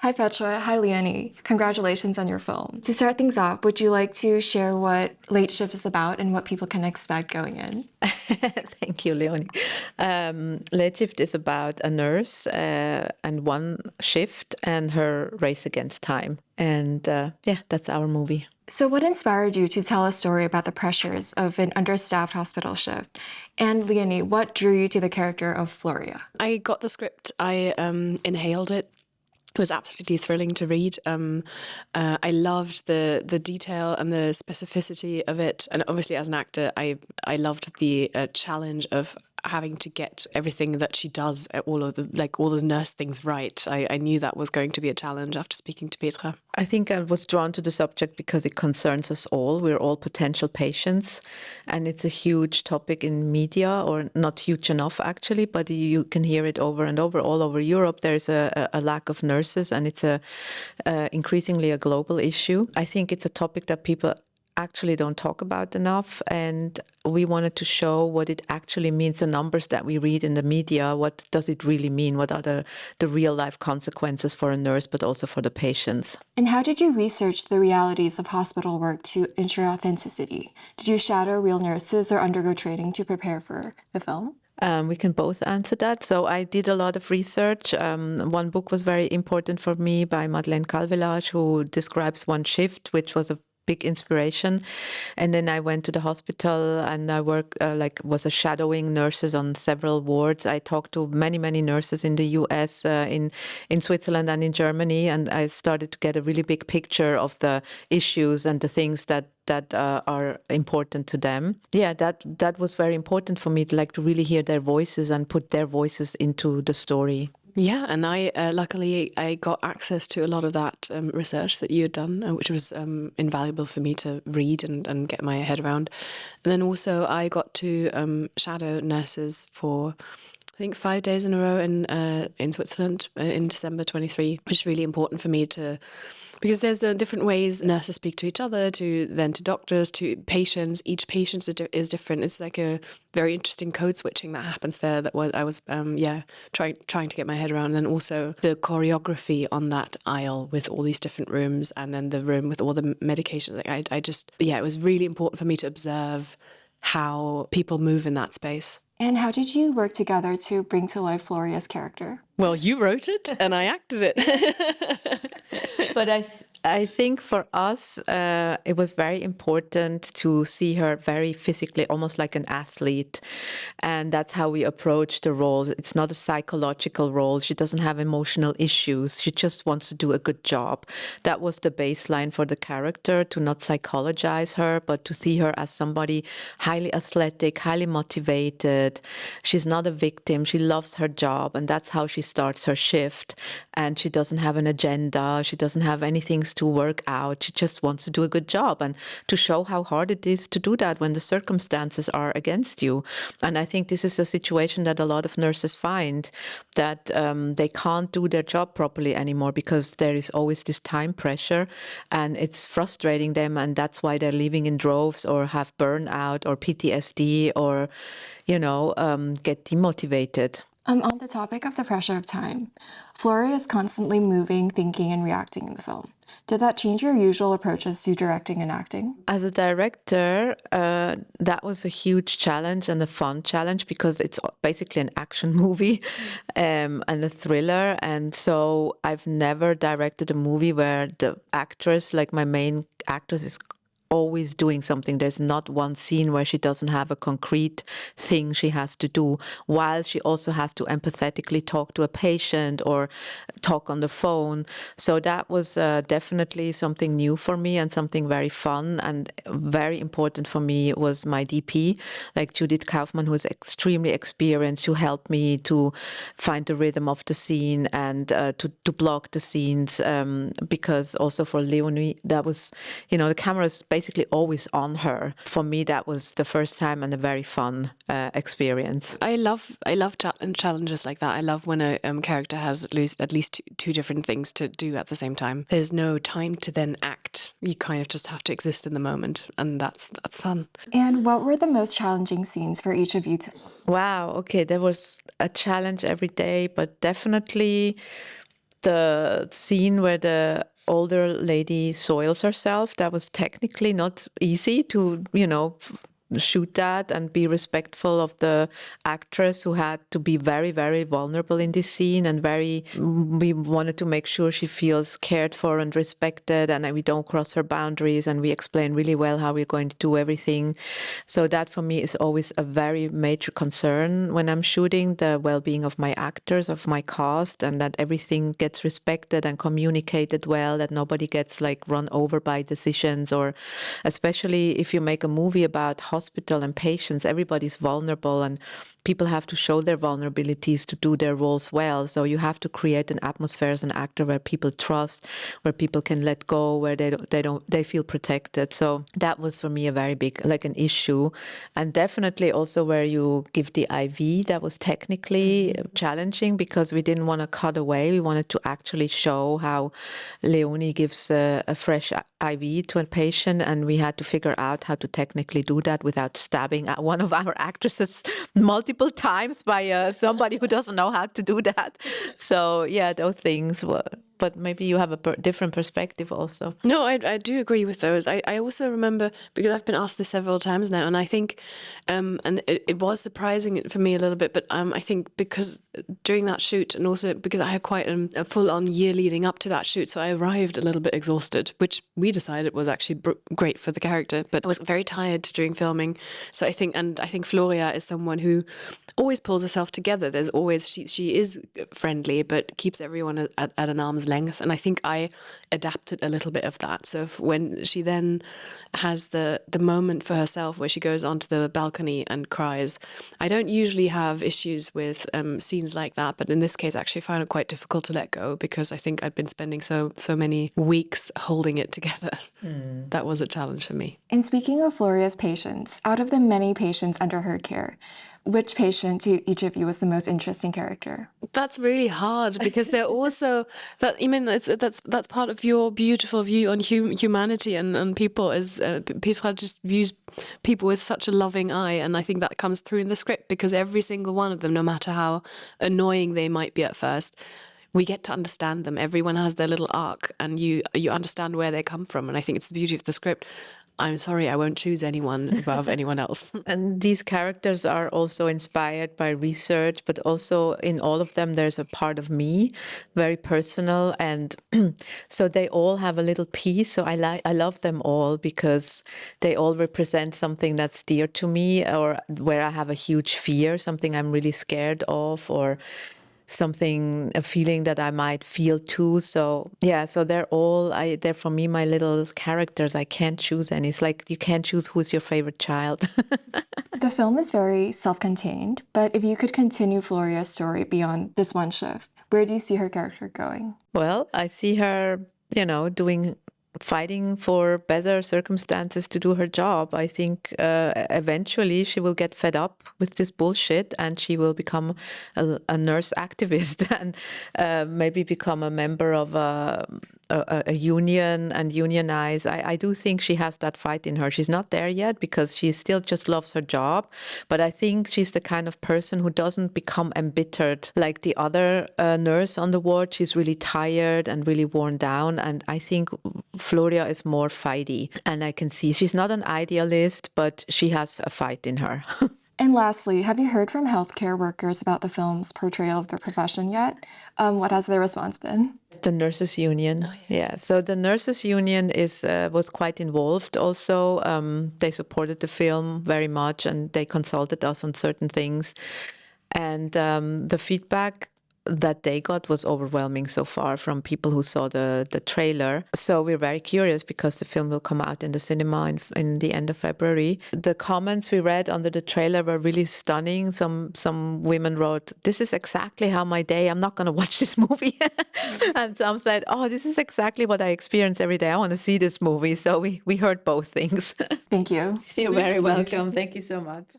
Hi Petra, hi Leonie. Congratulations on your film. To start things off, would you like to share what Late Shift is about and what people can expect going in? Thank you, Leonie. Late Shift is about a nurse and one shift and her race against time. And yeah, that's our movie. So, what inspired you to tell a story about the pressures of an understaffed hospital shift? And Leonie, what drew you to the character of Floria? I got the script, I inhaled it. It was absolutely thrilling to read. I loved the detail and the specificity of it, and obviously as an actor, I loved the challenge of having to get everything that she does, all of the nurse things right. I knew that was going to be a challenge after speaking to Petra. I think I was drawn to the subject because it concerns us all. We're all potential patients, and it's a huge topic in media, or not huge enough actually, but you can hear it over and over. All over Europe, there's a lack of nurses, and it's increasingly a global issue. I think it's a topic that people actually don't talk about enough, and we wanted to show what it actually means. The numbers that we read in the media, what does it really mean? What are the real life consequences for a nurse, but also for the patients? And how did you research the realities of hospital work to ensure authenticity? Did you shadow real nurses or undergo training to prepare for the film? We can both answer that. So I did a lot of research. One book was very important for me by Madeleine Calvelage, who describes one shift, which was a big inspiration. And then I went to the hospital and I was a shadowing nurses on several wards. I talked to many nurses in the US, in Switzerland and in Germany, and I started to get a really big picture of the issues and the things that are important to them. Yeah, that was very important for me to really hear their voices and put their voices into the story. Yeah, and I luckily I got access to a lot of that research that you had done, which was invaluable for me to read and get my head around. And then also I got to shadow nurses for I think 5 days in a row in Switzerland in December 23, which is really important for me because there's different ways nurses speak to each other, to doctors, to patients. Each patient is different. It's like a very interesting code switching that happens there. I was trying to get my head around. And then also the choreography on that aisle with all these different rooms, and then the room with all the medications. It was really important for me to observe how people move in that space. And how did you work together to bring to life Floria's character? Well, you wrote it and I acted it. But I think for us, it was very important to see her very physically, almost like an athlete. And that's how we approach the role. It's not a psychological role. She doesn't have emotional issues. She just wants to do a good job. That was the baseline for the character, to not psychologize her, but to see her as somebody highly athletic, highly motivated. She's not a victim. She loves her job. And that's how she starts her shift. And she doesn't have an agenda. She doesn't have anything to work out. She just wants to do a good job, and to show how hard it is to do that when the circumstances are against you. And I think this is a situation that a lot of nurses find, that they can't do their job properly anymore because there is always this time pressure, and it's frustrating them, and that's why they're leaving in droves or have burnout or PTSD or, get demotivated. On the topic of the pressure of time, Floria is constantly moving, thinking, and reacting in the film. Did that change your usual approaches to directing and acting? As a director, that was a huge challenge and a fun challenge, because it's basically an action movie and a thriller. And so I've never directed a movie where the actress, like my main actress, is always doing something. There's not one scene where she doesn't have a concrete thing she has to do, while she also has to empathetically talk to a patient or talk on the phone. So that was definitely something new for me and something very fun. And very important for me was my DP, like Judith Kaufmann, who is extremely experienced, who helped me to find the rhythm of the scene and to block the scenes, because also for Leonie, that was, the camera is basically always on her. For me, that was the first time and a very fun experience. I love challenges like that. I love when a character has at least two different things to do at the same time. There's no time to then act. You kind of just have to exist in the moment, and that's fun. And what were the most challenging scenes for each of you to? Wow, okay, there was a challenge every day, but definitely The scene where the older lady soils herself, that was technically not easy to, shoot that and be respectful of the actress who had to be very, very vulnerable in this scene, and we wanted to make sure she feels cared for and respected, and we don't cross her boundaries, and we explain really well how we're going to do everything. So that for me is always a very major concern when I'm shooting, the well-being of my actors, of my cast, and that everything gets respected and communicated well, that nobody gets like run over by decisions, or especially if you make a movie about hospital and patients, everybody's vulnerable and people have to show their vulnerabilities to do their roles well. So you have to create an atmosphere as an actor where people trust, where people can let go, where they feel protected. So that was for me a very big, like an issue. And definitely also where you give the IV, that was technically challenging because we didn't want to cut away. We wanted to actually show how Leonie gives a fresh IV to a patient, and we had to figure out how to technically do that without stabbing one of our actresses multiple times by somebody who doesn't know how to do that. So yeah, those things were, but maybe you have a different perspective also. No, I do agree with those. I also remember, because I've been asked this several times now, and I think, and it was surprising for me a little bit, but I think because during that shoot, and also because I had quite a full-on year leading up to that shoot, so I arrived a little bit exhausted, which we decided was actually great for the character, but I was very tired during filming. So I think Floria is someone who always pulls herself together. There's always, she is friendly, but keeps everyone at an arm's length. And I think I adapted a little bit of that. So when she then has the moment for herself where she goes onto the balcony and cries, I don't usually have issues with scenes like that. But in this case, actually, I found it quite difficult to let go because I think I'd been spending so many weeks holding it together. That was a challenge for me. And speaking of Floria's patients, out of the many patients under her care, which patient to each of you was the most interesting character? That's really hard because they're also that's part of your beautiful view on humanity and people. Is Petra just views people with such a loving eye, and I think that comes through in the script because every single one of them, no matter how annoying they might be at first, we get to understand them. Everyone has their little arc, and you understand where they come from, and I think it's the beauty of the script. I'm sorry, I won't choose anyone above anyone else. And these characters are also inspired by research, but also in all of them, there's a part of me, very personal. And so they all have a little piece. So I love them all because they all represent something that's dear to me, or where I have a huge fear, something I'm really scared of, or a feeling that I might feel too. So yeah, so they're for me my little characters. I can't choose any. It's like you can't choose who's your favorite child. The film is very self-contained, but if you could continue Floria's story beyond this one shift, where do you see her character going? Well, I see her, fighting for better circumstances to do her job. I think eventually she will get fed up with this bullshit and she will become a nurse activist and maybe become a member of a union and unionize. I do think she has that fight in her. She's not there yet because she still just loves her job. But I think she's the kind of person who doesn't become embittered like the other nurse on the ward. She's really tired and really worn down. And I think Floria is more fighty. And I can see she's not an idealist, but she has a fight in her. And lastly, have you heard from healthcare workers about the film's portrayal of their profession yet? What has their response been? The nurses union. Oh, yeah. So the nurses union was quite involved also. They supported the film very much and they consulted us on certain things. And the feedback that they got was overwhelming so far from people who saw the trailer. So we're very curious because the film will come out in the cinema in the end of February. The comments we read under the trailer were really stunning. Some women wrote, "This is exactly how my day, I'm not going to watch this movie." And some said, "Oh, this is exactly what I experience every day. I want to see this movie." So we heard both things. Thank you. You're very welcome. Thank you so much.